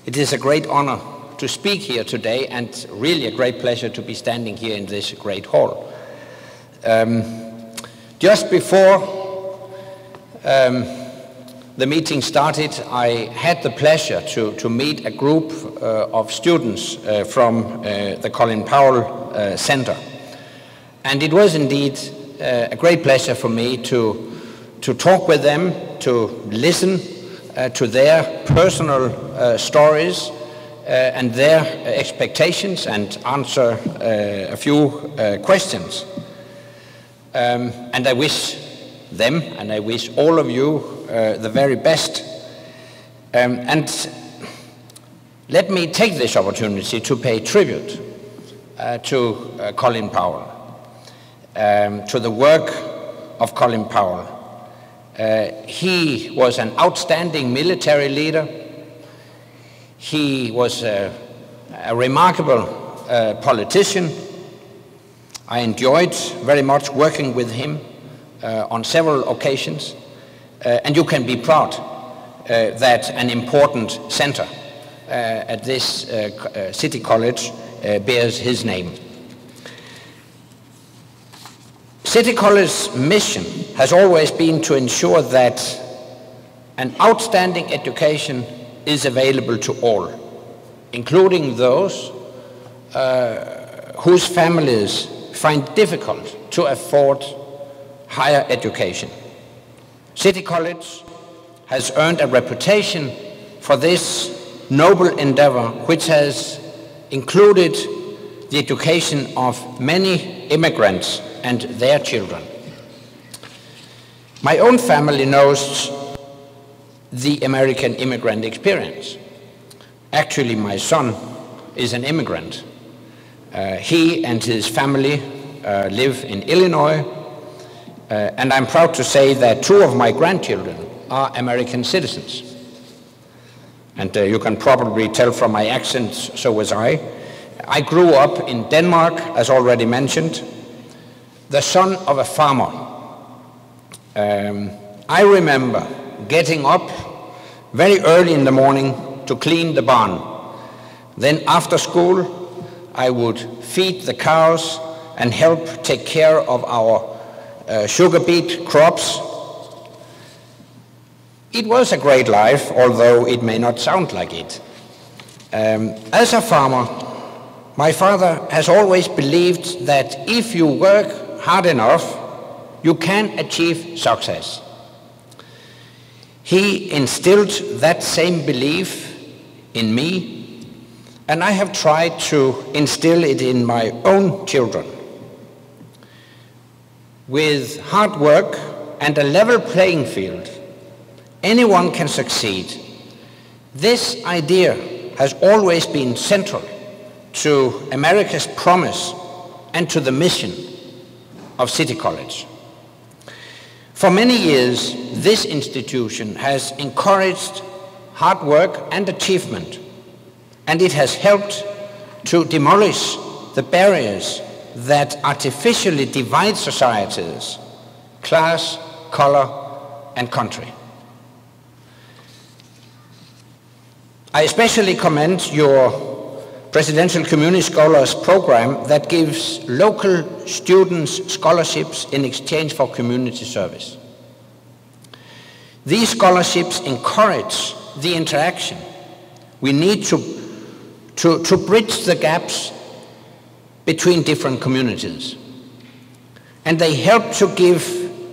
It is a great honor to speak here today, and really a great pleasure to be standing here in this great hall. Just before the meeting started, I had the pleasure to meet a group of students from the Colin Powell Center. And it was indeed a great pleasure for me to talk with them, to listen to their personal stories and their expectations, and answer a few questions. And I wish them, and I wish all of you the very best. And let me take this opportunity to pay tribute to Colin Powell, to the work of Colin Powell. He was an outstanding military leader. He was a remarkable politician. I enjoyed very much working with him on several occasions, and you can be proud that an important center at this city college bears his name. City College's mission has always been to ensure that an outstanding education is available to all, including those whose families find it difficult to afford higher education. City College has earned a reputation for this noble endeavor, which has included the education of many immigrants and their children. My own family knows the American immigrant experience. Actually, my son is an immigrant. He and his family live in Illinois, and I'm proud to say that 2 of my grandchildren are American citizens. And you can probably tell from my accent, so was I. I grew up in Denmark, as already mentioned, the son of a farmer. I remember getting up very early in the morning to clean the barn. Then after school, I would feed the cows and help take care of our sugar beet crops. It was a great life, although it may not sound like it. As a farmer, my father has always believed that if you work hard enough, you can achieve success. He instilled that same belief in me, and I have tried to instill it in my own children. With hard work and a level playing field, anyone can succeed. This idea has always been central to America's promise and to the mission of City College. For many years, this institution has encouraged hard work and achievement, and it has helped to demolish the barriers that artificially divide societies, class, color, and country. I especially commend your Presidential Community Scholars Program that gives local students scholarships in exchange for community service. These scholarships encourage the interaction. We need to bridge the gaps between different communities. And they help to give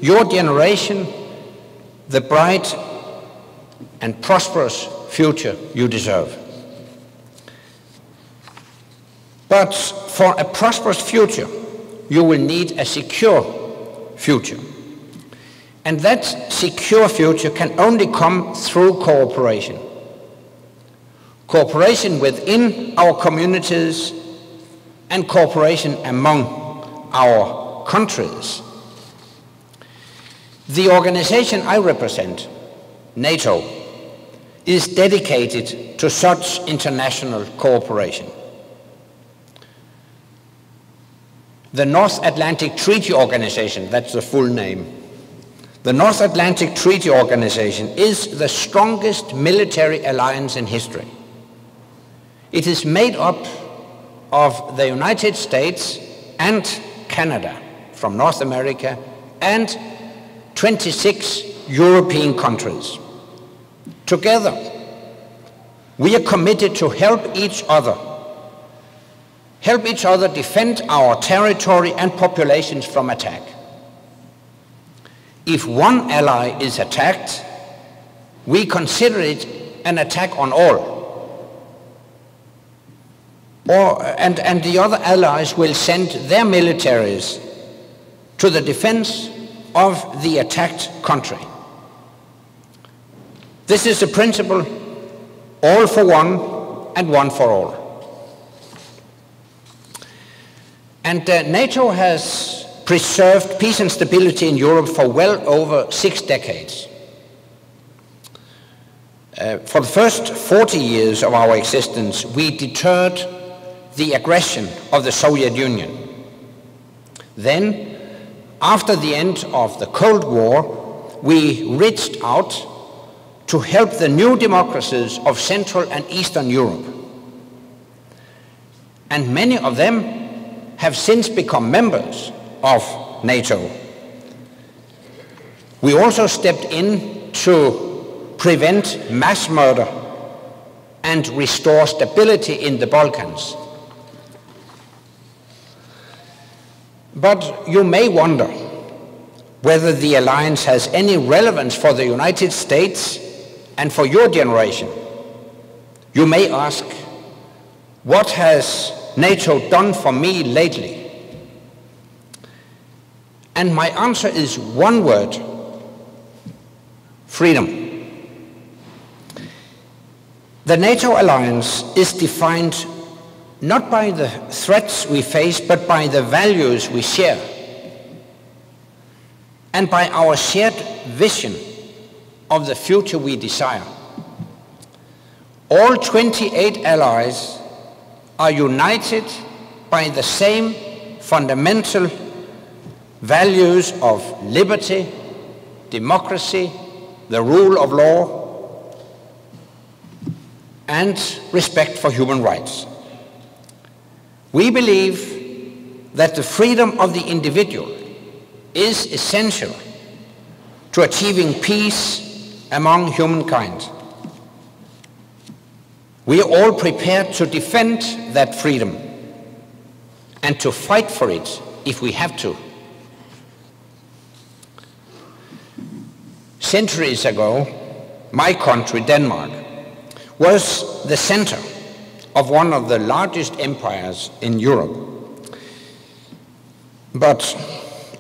your generation the bright and prosperous future you deserve. But for a prosperous future, you will need a secure future. And that secure future can only come through cooperation. Cooperation within our communities and cooperation among our countries. The organization I represent, NATO, is dedicated to such international cooperation. The North Atlantic Treaty Organization, that's the full name. The North Atlantic Treaty Organization is the strongest military alliance in history. It is made up of the United States and Canada from North America and 26 European countries. Together, we are committed to help each other defend our territory and populations from attack. If one ally is attacked, we consider it an attack on all. And the other allies will send their militaries to the defense of the attacked country. This is the principle, all for one and one for all. And NATO has preserved peace and stability in Europe for well over 6 decades. For the first 40 years of our existence, we deterred the aggression of the Soviet Union. Then, after the end of the Cold War, we reached out to help the new democracies of Central and Eastern Europe. And many of them have since become members of NATO. We also stepped in to prevent mass murder and restore stability in the Balkans. But you may wonder whether the alliance has any relevance for the United States and for your generation. You may ask, what has NATO done for me lately? And my answer is one word: freedom. The NATO alliance is defined not by the threats we face, but by the values we share, and by our shared vision of the future we desire. All 28 allies are united by the same fundamental values of liberty, democracy, the rule of law, and respect for human rights. We believe that the freedom of the individual is essential to achieving peace among humankind. We are all prepared to defend that freedom and to fight for it if we have to. Centuries ago, my country, Denmark, was the center of one of the largest empires in Europe. But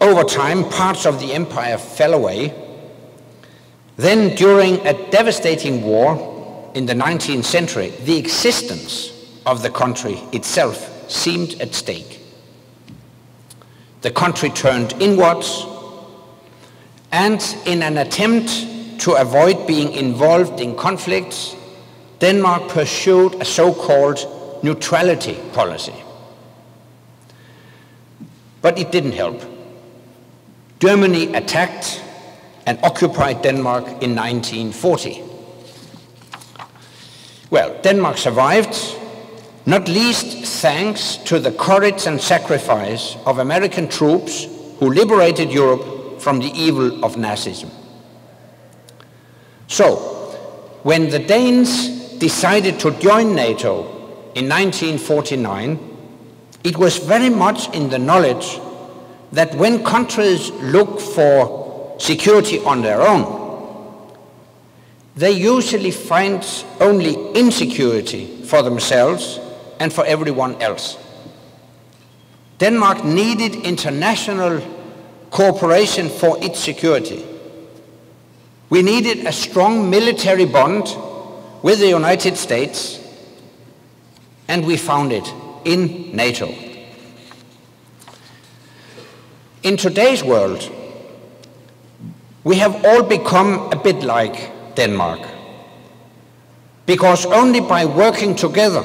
over time, parts of the empire fell away. Then, during a devastating war in the 19th century, the existence of the country itself seemed at stake. The country turned inwards, and in an attempt to avoid being involved in conflicts, Denmark pursued a so-called neutrality policy. But it didn't help. Germany attacked and occupied Denmark in 1940. Well, Denmark survived, not least thanks to the courage and sacrifice of American troops who liberated Europe from the evil of Nazism. So, when the Danes decided to join NATO in 1949, it was very much in the knowledge that when countries look for security on their own, they usually find only insecurity for themselves and for everyone else. Denmark needed international cooperation for its security. We needed a strong military bond with the United States, and we found it in NATO. In today's world, we have all become a bit like Denmark, because only by working together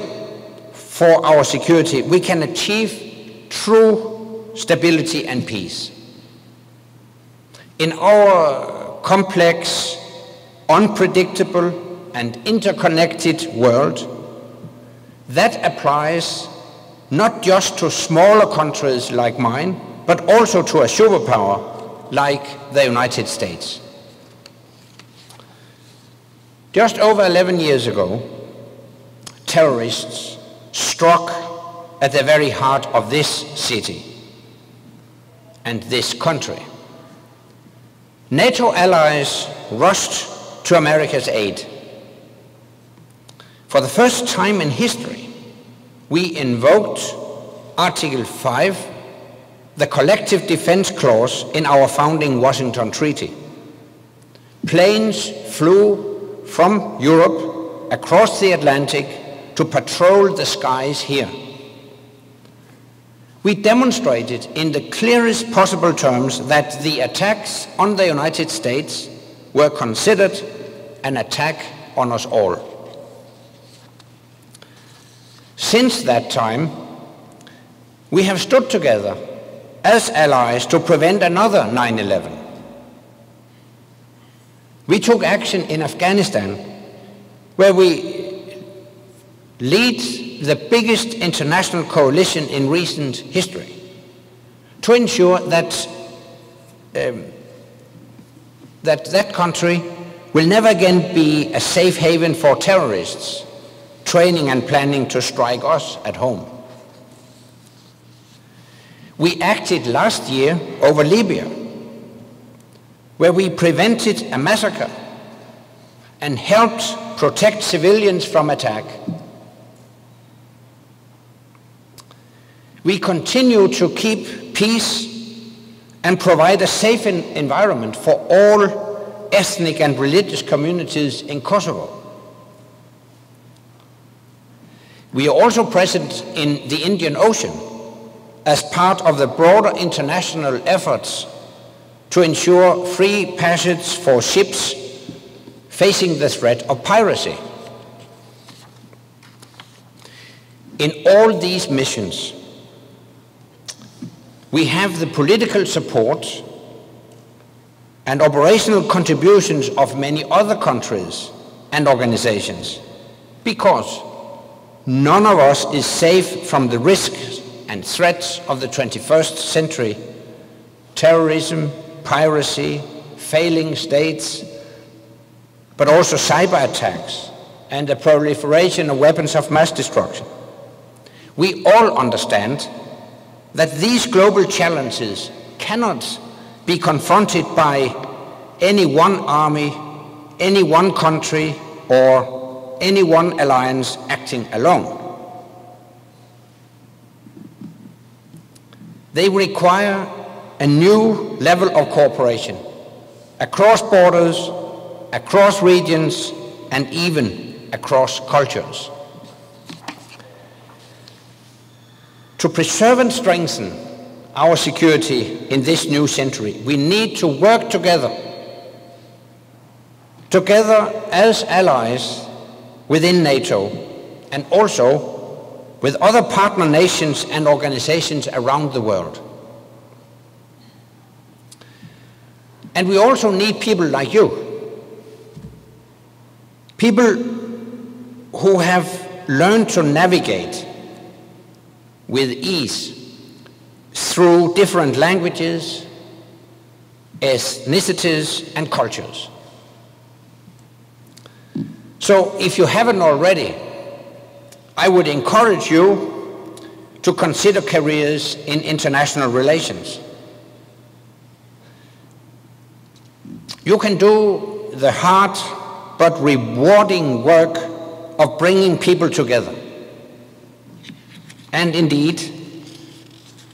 for our security we can achieve true stability and peace. In our complex, unpredictable, and interconnected world, That applies not just to smaller countries like mine, but also to a superpower like the United States. Just over 11 years ago, terrorists struck at the very heart of this city and this country. NATO allies rushed to America's aid. For the first time in history, we invoked Article 5, the collective defense clause in our founding Washington Treaty. Planes flew from Europe across the Atlantic to patrol the skies here. We demonstrated in the clearest possible terms that the attacks on the United States were considered an attack on us all. Since that time, we have stood together as allies to prevent another 9/11. We took action in Afghanistan, where we lead the biggest international coalition in recent history, to ensure that that country will never again be a safe haven for terrorists training and planning to strike us at home. We acted last year over Libya, where we prevented a massacre and helped protect civilians from attack. We continue to keep peace and provide a safe environment for all ethnic and religious communities in Kosovo. We are also present in the Indian Ocean as part of the broader international efforts to ensure free passage for ships facing the threat of piracy. In all these missions, we have the political support and operational contributions of many other countries and organizations, because none of us is safe from the risks and threats of the 21st century: terrorism, piracy, failing states, but also cyber attacks and the proliferation of weapons of mass destruction. We all understand that these global challenges cannot be confronted by any one army, any one country, or any one alliance acting alone. They require a new level of cooperation across borders, across regions, and even across cultures. To preserve and strengthen our security in this new century, we need to work together as allies within NATO, and also with other partner nations and organizations around the world. And we also need people like you, people who have learned to navigate with ease through different languages, ethnicities, and cultures. So if you haven't already, I would encourage you to consider careers in international relations. You can do the hard but rewarding work of bringing people together. And indeed,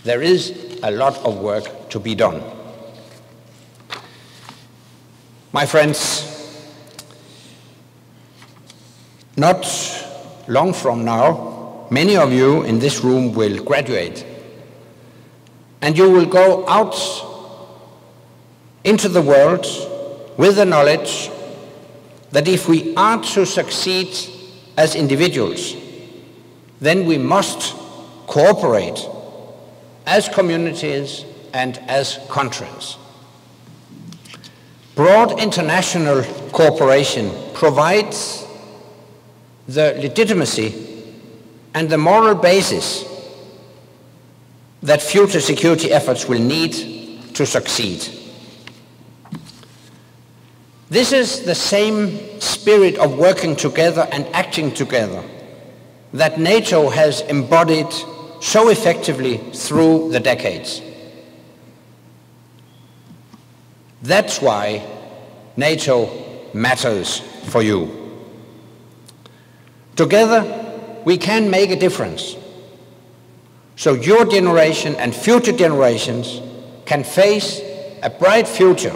there is a lot of work to be done. My friends, not long from now, many of you in this room will graduate, and you will go out into the world with the knowledge that if we are to succeed as individuals, then we must cooperate as communities and as countries. Broad international cooperation provides the legitimacy and the moral basis that future security efforts will need to succeed. This is the same spirit of working together and acting together that NATO has embodied so effectively through the decades. That's why NATO matters for you. Together, we can make a difference, so your generation and future generations can face a bright future